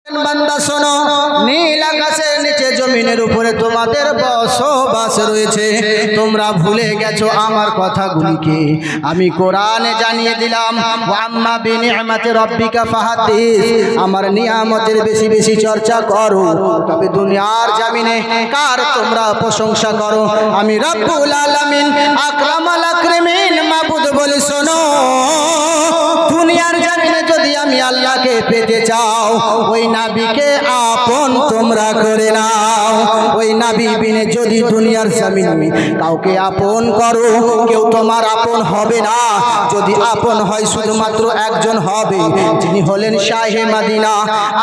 বান্দা শোনো, নীল আকাশের নিচে জমিনের উপরে তোমাদের বসবাস রয়েছে। তোমরা ভুলে গেছো আমার কথাগুলিকে। আমি কোরআনে জানিয়ে দিলাম, আম্মা বিনিআমাতি রাব্বিকা ফাহাদ্দিস, আমার নিয়ামতের বেশি বেশি চর্চা করো। তবে দুনিয়ার জমিনে কার তোমরা প্রশংসা করো? আমি রব্বুল আলামিন, আকরামাল আকরামিন মাবুদ বলে শোনো, দুনিয়ার জমিনে যদি আমি আল্লাহকে পেতে চাও, ওই নবীকে আপন তোমরা করে নাও। ওই নবী বিনে যদি দুনিয়ার জমিনে কাউকে আপন করো, কেউ তোমার আপন হবে না। যদি আপন হয় শুধুমাত্র একজন হবে, যিনি হলেন শাহে মদিনা।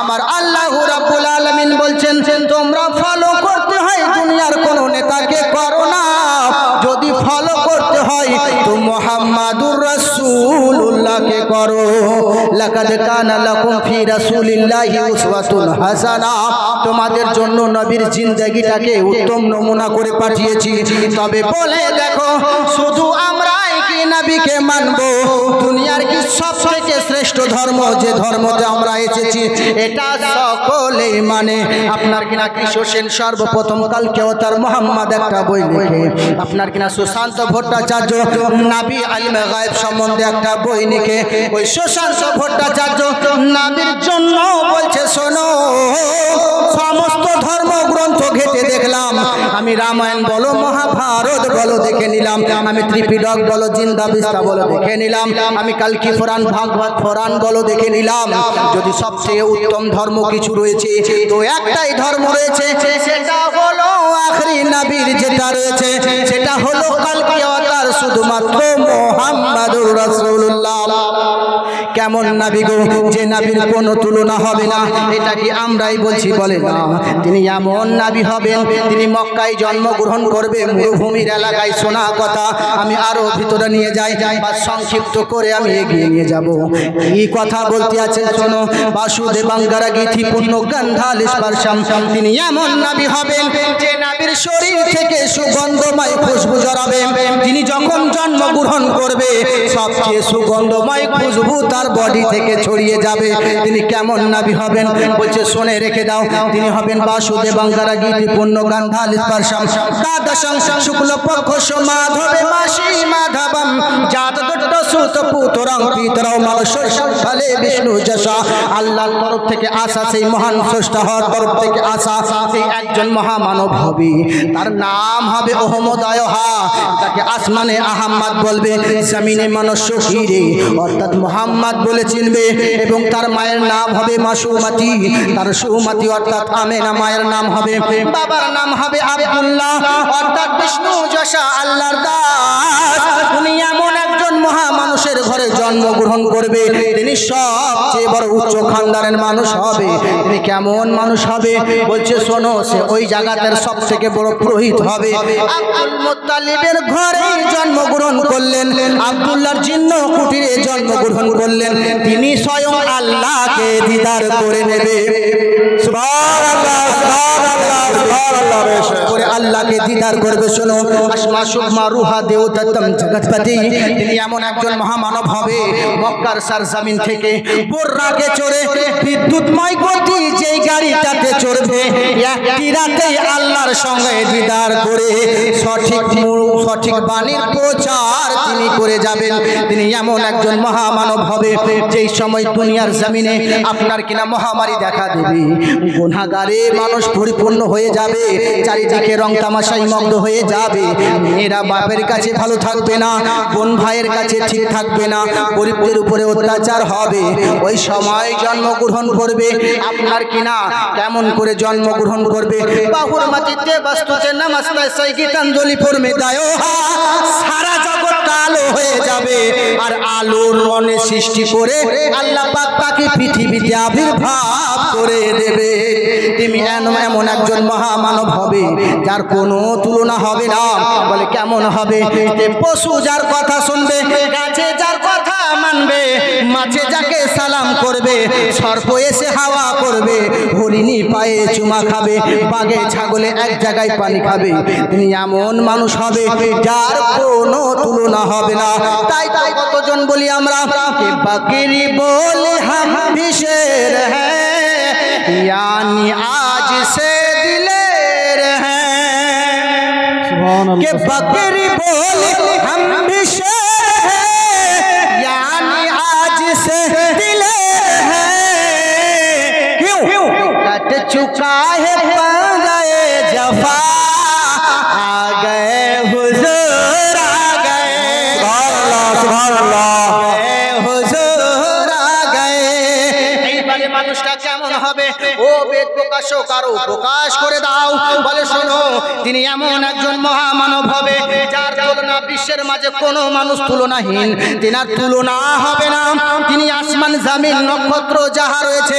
আমার আল্লাহ রাব্বুল আলামিন বলছেন, তোমরা ফলো করতে হয় দুনিয়ার কোন নেতাকে করো না। যদি ফলো করতে হয় তো মুহাম্মাদুর রাসূলুল্লাহকে করো। লাকাদ কানা লাকুম ফি রাসূলিল্লাহি উসওয়াতুন হাসানা, তোমাদের জন্য নবীর জিন্দেগিটাকে উত্তম নমুনা করে পাঠিয়েছি। তবে বলে দেখো, শুধু আমরাই কি নবীকে মানব? দুনিয়ার কি সবথেকে শ্রেষ্ঠ ধর্ম, যে ধর্মতে আমরা এসেছি, এটা সকলেই মানে। আপনার কিনা কিশোর সেন সর্বপ্রথম কালকে অবতার মুহাম্মদ একটা বই লিখে, আপনার কিনা সুশান্ত ভট্টাচার্য নবী আলমে গায়েব সম্বন্ধে একটা বই লিখে, ওই সুশান্ত ভট্টাচার্য নবীর জন্য বলছে, শোনো, সমস্ত ধর্মগ্রন্থ ঘেটে দেখলাম। আমি রামায়ণ বলো, মহাভারত বলো দেখে নিলাম, আমি ত্রিপিটক বলো, জিন্দা বিস্তা বলো দেখে নিলাম, আমি কালকি পুরাণ ভাগবত পুরাণ বলো দেখে নিলাম। যদি সবচেয়ে উত্তম ধর্ম কিছু রয়েছে তো একটাই ধর্ম রয়েছে, সেটা হলো আখরি নবীর যেটা রয়েছে, সেটা হলো কালকি অবতার শুধুমাত্র মুহাম্মাদুর রাসূলুল্লাহ। কেমন নবী গো, যে নবীর কোনো তুলনা হবে না। এটা কি আমরাই বলছি? বলে না, তিনি এমন নবী হবেন, তিনি মক্কায় জন্মগ্রহণ করবে, মরুভূমির এলাকায়। শোনা কথা, আমি আরো ভিতরে নিয়ে যাই বা সংক্ষিপ্ত করে আমি এগিয়ে নিয়ে যাব। কি কথা বলতে আছেন শোনো, বাসুদেবাঙ্গারা গীতি পূর্ণ গন্ধাল স্পর্শম, তিনি এমন নবী হবেন যে নবীর শরীর থেকে সুগন্ধময় খুশবু জড়াবে। তিনি যখন জন্মগ্রহণ করবে, সবচেয়ে সুগন্ধময় খুশবু তার বডি থেকে ছড়িয়ে যাবে। তিনি কেমন নবী হবেন? বলছে শুনে রেখে দাও, তিনি হবেন বাসুদেবাঙ্গারা গীতি পূর্ণ গন্ধাল স্পর্শম দ্বাদশং শুক্লপক্ষ মাধবে মাসি মাধবম জাত দত্ত সুত পুত্রং পিতরং মানসং ফলে বিষ্ণু যশা। আল্লাহর তরফ থেকে আসা, সেই মহান স্রষ্টা হওয়ার তরফ থেকে আসা সেই একজন মহামানব হবে, তার নাম হবে অহমদয়হা। তাকে আসমানে আহম্মদ বলবে, জমিনে মানুষ শহীরে অর্থাৎ মুহাম্মদ বলে চিনবে। এবং তার মায়ের নাম হবে মাসুমাতি, তার সুমতি অর্থাৎ আমেনা মায়ের নাম হবে। বাবার নাম হবে আব্দুল্লাহ অর্থাৎ বিষ্ণু যশা, আল্লাহর দাস। উনি এমন একজন মহা মানুষের ঘরে জন্মগ্রহণ করবে, তিনি সবচেয়ে বড় উচ্চ খানদানের মানুষ হবে। তিনি কেমন মানুষ হবে? বলছে শোনো, সে ওই জায়গাটার সব থেকে বড় পুরোহিত হবে। আব্দুল মুত্তালিবের ঘরে জন্মগ্রহণ করলেন, আব্দুল্লাহর জিন্ন কুটিরে জন্মগ্রহণ করলেন। তিনি স্বয়ং আল্লাহকে দিদার করে নেবে। সুবহানাল্লাহ, সুবহানাল্লাহ, সুবহানাল্লাহ, করে আল্লাহকে দিদার করবে। শোনো, আসমা সুকমা রুহা দেবদত্তম জগৎপতি, তিনি এমন একজন মহামানব হবে। মক্কার সরজমিন থেকে বুর্রাকে চড়ে বিদ্যুৎময় গতি যেই গাড়িটাতে চড়বে, একটি রাতেই আল্লাহর সঙ্গে দিদার করে সঠিক বাণীর প্রচার তিনি করে যাবেন। তিনি এমন একজন মহামানব হবে, যেই সময় দুনিয়ার জমিনে আপনার কিনা মহামারী দেখা দেবে, গুনাহগারে মানুষ পরিপূর্ণ হয়ে যাবে, চারিদিকে রং তামাশায় মগ্ন হয়ে যাবে। মেয়েরা বাপের কাছে ভালো থাকবে না, বোন ভাইয়ের কাছে ঠিক থাকবে না, গরিবদের উপরে অত্যাচার হবে। ওই সময় জন্মগ্রহণ করবে আপনার কিনা কেমন করে জন্মগ্রহণ করবে? বাহুর মাটিতে বাস্তুতে নমস্তে সেই গীতাঞ্জলি পড়বে দায়ো, সারা জগৎ আলো হয়ে যাবে। আর আলোর রণে সৃষ্টি করে আল্লাহ পাক তাকে পৃথিবীতে আবির্ভাব করে দেবে। তিনি এমন একজন মহামানব হবে, যার কোনো তুলনা হবে না। বলে কেমন হবে? পশু যার কথা শুনবে, গাছে যার কথা মানবে, মাছে যাকে সালাম করবে, সর্প এসে হাওয়া করবে, হরিণী পায়ে চুমা খাবে, বাঘে ছাগলে এক জায়গায় পানি খাবে। তিনি এমন মানুষ হবে যার কোনো তুলনা হবে না। তাই কতজন বলি আমরা, কে বাকিরি বলে হাম বিশের হ্যাঁ, यानी आज से दिलेर हैं कि बकरी बोली हम भी शेर हैं, यानी आज से दिलेर हैं। क्यों कट चुका है पंगे जफा, आ गए हुजूर आ गए, सुभान अल्लाह हुजूर आ गए। এইবারে মানুষটা কেমন হবে? ও বেদ প্রকাশক আরো প্রকাশ করে দাও। বলে শোনো, তিনি এমন একজন মহামানব হবে যার তুলনা বিশ্বের মাঝে কোনো মানুষ তুলনাহীন, তেনার তুলনা হবে না। তিনি আসমান জমিন নক্ষত্র যাহা রয়েছে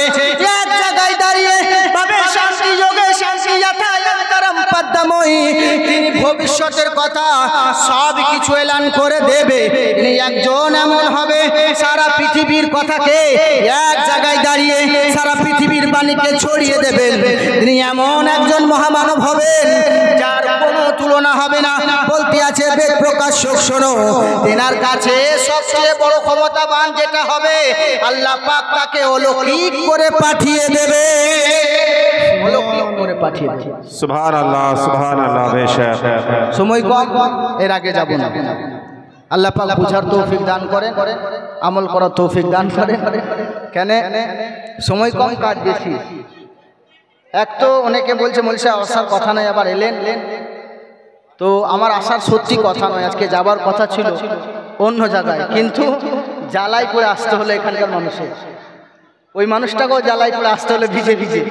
এক জায়গায় দাঁড়িয়ে পাবে শান্তি যোগে শান্তি যথাযথরম পদ্মময়ী। তিনি ভবিষ্যতের কথা সব কিছু এলান করে দেবে। তিনি একজন এমন হবে সারা পৃথিবীর কথাকে এক জায়গায় দাঁড়িয়ে সারা পৃথিবীর বাণীকে ছড়িয়ে দেবেন। তিনি এমন একজন মহামানব হবেন যার কোনো তুলনা হবে না। বলতে আছে বেদ প্রকাশক শোনো, তেনার কাছে সবচেয়ে বড় ক্ষমতাবান যেটা হবে, আল্লাহ পাক তাকে অলৌকিক করে পাঠিয়ে দেবে, অলৌকিক করে পাঠিয়ে দেবে। সুবহানাল্লাহ সুবহানাল্লাহ। বেশক সময় কম, এর আগে যাব না। আল্লাহ পাক বুঝার তৌফিক দান করেন, আমল করার তৌফিক দান করেন। কেন? সময় কম, কাজ বেশি। এক তো অনেকে বলছে মলসা আসার কথা নয়, আবার এলেন। তো আমার আসার সত্যি কথা নয়, আজকে যাবার কথা ছিল অন্য জায়গায়, কিন্তু জ্বালাই করে আসতে হলো এখানকার মানুষের। ওই মানুষটাকেও জ্বালাই করে আসতে হলো ভিজে ভিজে।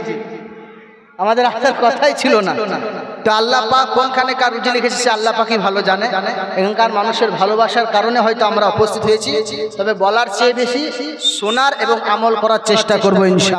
আমাদের আসার কথাই ছিল না। তো আল্লাহ পাক কোনখানে কার রুজি লিখেছে সে আল্লাহ পাকই ভালো জানে। এখানকার মানুষের ভালোবাসার কারণে হয়তো আমরা উপস্থিত হয়েছি। তবে বলার চেয়ে বেশি শোনার এবং আমল করার চেষ্টা করবো ইনশাআল্লাহ।